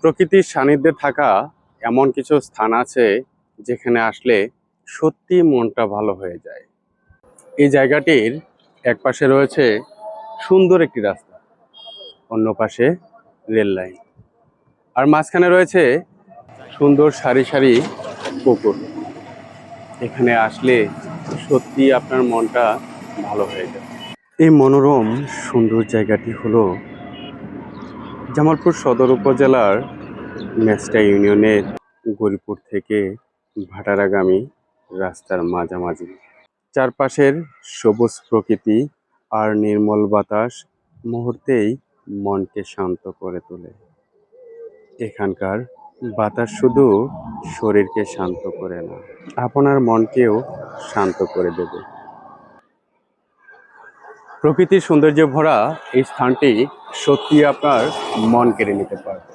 প্রকৃতির সান্নিধ্যে থাকা এমন কিছু স্থান আছে যেখানে আসলে সত্যি মনটা ভালো হয়ে যায়। এই জায়গাটির এক পাশে রয়েছে সুন্দর একটি রাস্তা, অন্য পাশে রেল লাইন, আর মাঝখানে রয়েছে সুন্দর সারি সারি পুকুর। এখানে আসলে সত্যি আপনার মনটা ভালো হয়ে যায়। এই মনোরম সুন্দর জায়গাটি হলো জামালপুর সদর উপজেলার মেসটা ইউনিয়নের গরিপুর থেকে ভাটারাগামী রাস্তার মাঝামাঝি। চারপাশের সবুজ প্রকৃতি আর নির্মল বাতাস মুহূর্তেই মনকে শান্ত করে তোলে। এখানকার বাতাস শুধু শরীরকে শান্ত করে না, আপনার মনকেও শান্ত করে দেবে। প্রকৃতির সৌন্দর্যে ভরা এই স্থানটি সত্যি আপনার মন কেড়ে নিতে পারবে।